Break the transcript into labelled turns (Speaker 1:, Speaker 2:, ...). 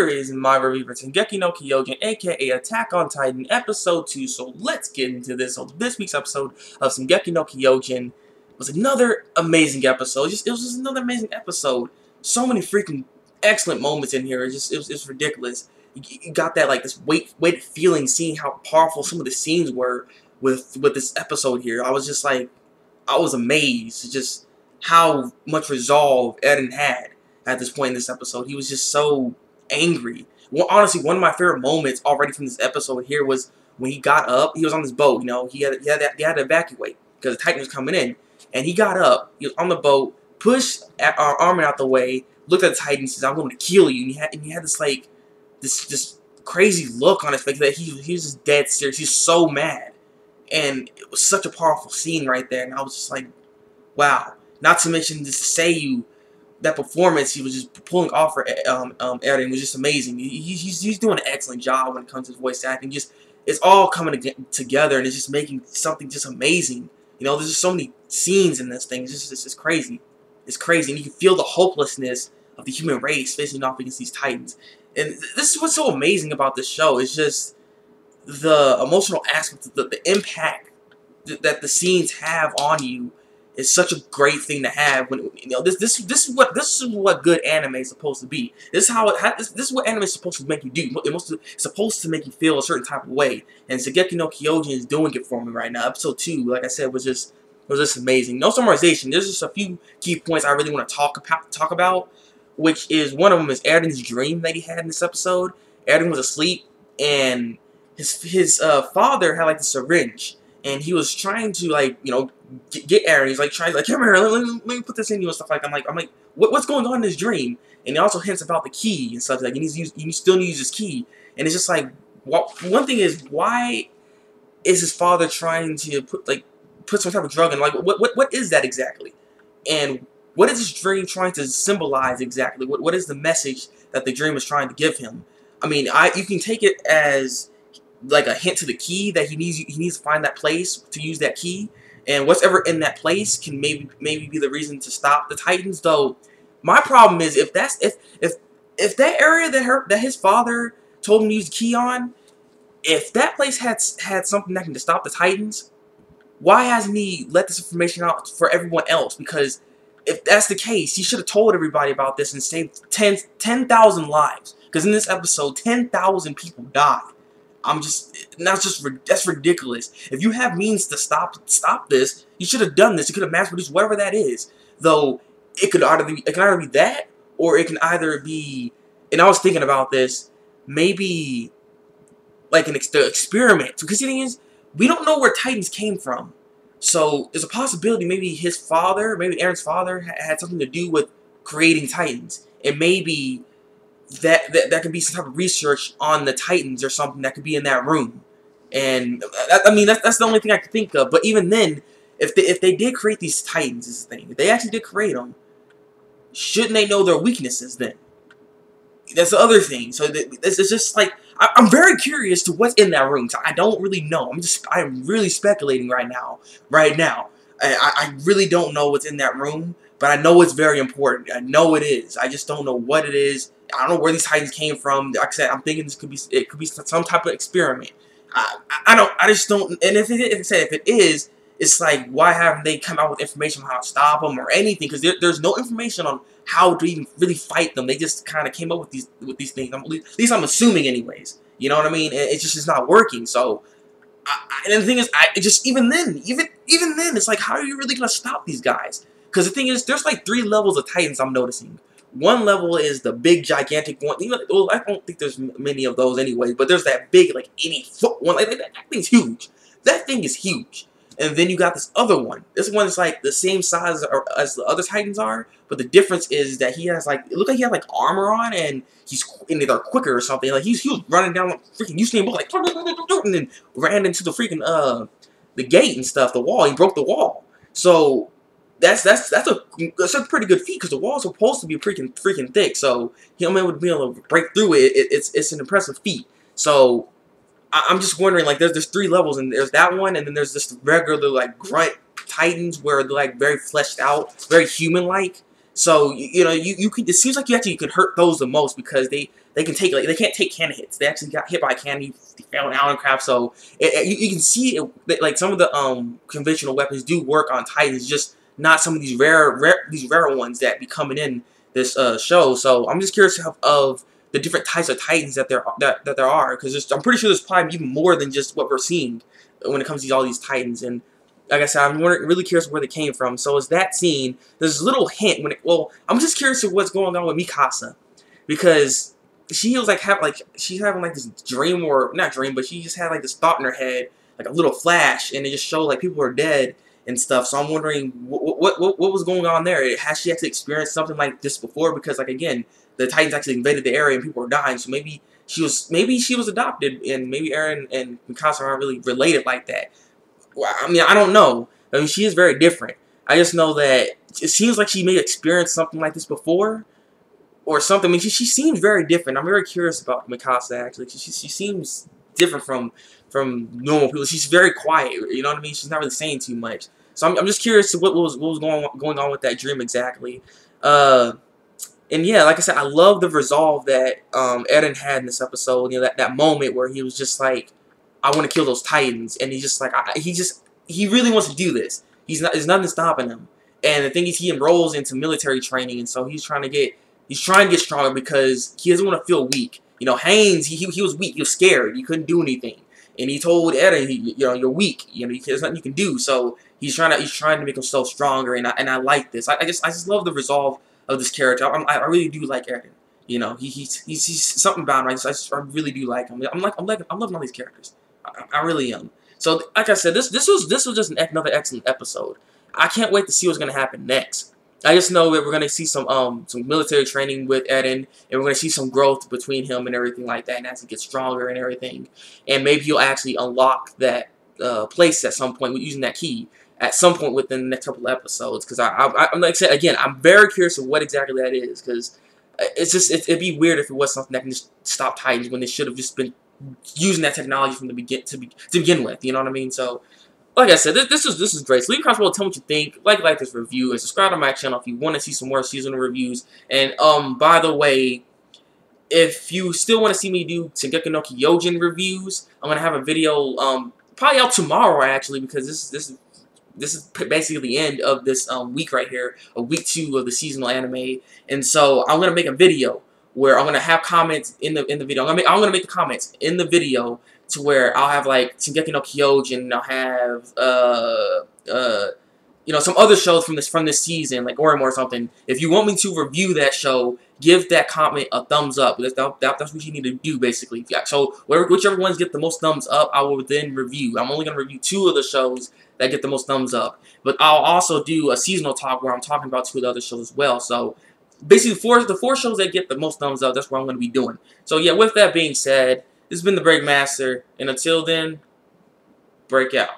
Speaker 1: Here is my review for Shingeki no Kyojin, aka Attack on Titan, episode 2. So let's get into this. So this week's episode of Shingeki no Kyojin was another amazing episode. It was just another amazing episode. So many freaking excellent moments in here. It was ridiculous. You got that like this weighted feeling, seeing how powerful some of the scenes were with this episode here. I was just like, I was amazed at just how much resolve Eren had at this point in this episode. He was just so angry. Well, honestly, one of my favorite moments already from this episode here was when he got up. He was on this boat, you know. He had to evacuate because the Titan was coming in, and he got up. He was on the boat, pushed our army out the way, looked at the Titan, and says, "I'm going to kill you." And he had this like this crazy look on his face that he was just dead serious. He's so mad, and it was such a powerful scene right there. And I was just like, wow. Not to mention just Seiyu. That performance he was just pulling off for Eren was just amazing. He's doing an excellent job when it comes to voice acting. Just it's all coming together, and it's just making something just amazing. You know, there's just so many scenes in this thing. It's just crazy. It's crazy, and you can feel the hopelessness of the human race facing off against these Titans. And this is what's so amazing about this show. It's just the emotional aspect, the impact that the scenes have on you. It's such a great thing to have when you know this is what good anime is supposed to be. This is what anime is supposed to make you do. It's supposed to make you feel a certain type of way. And Shingeki no Kyojin is doing it for me right now. Episode 2, like I said, was just amazing. No summarization. There's just a few key points I really want to talk about, which is one of them is Eren's dream that he had in this episode. Eren was asleep, and his father had like the syringe, and he was trying to like get Eren. He's like trying, like, come here, let me put this in you and stuff like. I'm like, what's going on in this dream? And he also hints about the key and stuff like. He still needs his key, and it's just like, one thing is, why is his father trying to put some type of drug in? Like, what is that exactly? And what is this dream trying to symbolize exactly? What is the message that the dream is trying to give him? I mean, you can take it as like a hint to the key that he needs to find that place to use that key. And whatever in that place can maybe be the reason to stop the Titans. Though my problem is if that area that his father told him to use the key on, if that place had something that can stop the Titans, why hasn't he let this information out for everyone else? Because if that's the case, he should have told everybody about this and saved 10,000 lives. Because in this episode, 10,000 people died. That's ridiculous. If you have means to stop this, you should have done this. You could have mass produced whatever that is. Though it can either be that, or it can either be. And I was thinking about this, maybe like the experiment. Because the thing is, we don't know where Titans came from, so there's a possibility maybe his father, maybe Eren's father, had something to do with creating Titans, and maybe that could be some type of research on the Titans or something that could be in that room. And I mean that's the only thing I could think of. But even then, if they did create these Titans, this thing, if they actually did create them, shouldn't they know their weaknesses then? That's the other thing. So it's just like I'm very curious to what's in that room. So I don't really know. I'm really speculating right now. I really don't know what's in that room, but I know it's very important. I know it is. I just don't know what it is. I don't know where these Titans came from. Like I said, I'm thinking it could be some type of experiment. I just don't. And if it is, it's like, why haven't they come out with information on how to stop them or anything? Because there's no information on how to even really fight them. They just kind of came up with these things. At least I'm assuming, anyways. You know what I mean? It's just not working. So, and the thing is, even then, it's like, how are you really gonna stop these guys? Because the thing is, there's like 3 levels of Titans I'm noticing. One level is the big, gigantic one. Well, I don't think there's many of those anyway, but there's that big, like 80-foot one. Like, that thing's huge. That thing is huge. And then you got this other one. This one is like the same size as the other Titans are, but the difference is that he has like, it looked like he had like armor on, and they're quicker or something. Like he was running down like freaking Usain Bolt, like, and then ran into the freaking the gate and stuff, the wall. He broke the wall. So that's a pretty good feat, because the wall's supposed to be freaking thick. So him able to be able to break through it, it's an impressive feat. So I'm just wondering, like, there's 3 levels, and there's that one, and then there's just regular like grunt Titans where they're like very fleshed out, very human-like. So you know you could. It seems like you actually could hurt those the most because they can take, like, they can't take cannon hits. They actually got hit by a cannon. They fell on Allen Craft. So you can see it, like some of the conventional weapons do work on Titans, just not some of these rare ones that be coming in this show. So I'm just curious of the different types of Titans that there are, because I'm pretty sure there's probably even more than just what we're seeing when it comes to all these Titans. And like I said, I'm really curious where they came from. So as that scene, there's a little hint well, I'm just curious of what's going on with Mikasa, because she was like she's having like this dream, or not dream, but she just had like this thought in her head, like a little flash, and it just showed like people are dead and stuff. So I'm wondering what was going on there. Has she actually experienced something like this before? Because, like, again, the Titans actually invaded the area and people were dying. So maybe she was adopted, and maybe Eren and Mikasa aren't really related like that. Well, I mean, I don't know. I mean, she is very different. I just know that it seems like she may have experienced something like this before, or something. I mean, she seems very different. I'm very curious about Mikasa, actually. She seems different from normal people. She's very quiet. You know what I mean? She's not really saying too much. So I'm just curious to what was going on with that dream exactly. And yeah, like I said, I love the resolve that Eren had in this episode. You know, that moment where he was just like, I want to kill those Titans, and he's just like, he really wants to do this. There's nothing stopping him. And the thing is, he enrolls into military training, and so he's trying to get stronger because he doesn't want to feel weak. You know, Haynes, he was weak. He was scared. He couldn't do anything, and he told Eren, you know, you're weak. You know, there's nothing you can do. So he's trying to make himself stronger, and I like this. I just love the resolve of this character. I really do like Eren. You know, he's something about him. I really do like him. I'm loving all these characters. I really am. So, like I said, this was just another excellent episode. I can't wait to see what's gonna happen next. I just know that we're gonna see some military training with Eren, and we're gonna see some growth between him and everything like that, and as he gets stronger and everything, and maybe he'll actually unlock that place at some point with using that key at some point within the next couple of episodes. Because I'm like I said again, I'm very curious of what exactly that is, because it'd be weird if it was something that can just stop Titans when they should have just been using that technology from the begin with. You know what I mean? So, like I said, this is great. So leave a comment below, tell me what you think. Like this review, and subscribe to my channel if you want to see some more seasonal reviews. And by the way, if you still want to see me do Shingeki no Kyojin reviews, I'm gonna have a video probably out tomorrow actually, because this is basically the end of this week right here, week 2 of the seasonal anime. And so I'm gonna make a video where I'm gonna have comments in the video. I'm gonna make the comments in the video to where I'll have like Shingeki no Kyojin, and I'll have you know, some other shows from this season, like Eren or something. If you want me to review that show, give that comment a thumbs up. That's what you need to do, basically. Yeah, so whichever ones get the most thumbs up, I will then review. I'm only gonna review 2 of the shows that get the most thumbs up, but I'll also do a seasonal talk where I'm talking about 2 of the other shows as well. So basically, the four shows that get the most thumbs up, that's what I'm going to be doing. So yeah, with that being said, this has been the Breakmaster, and until then, break out.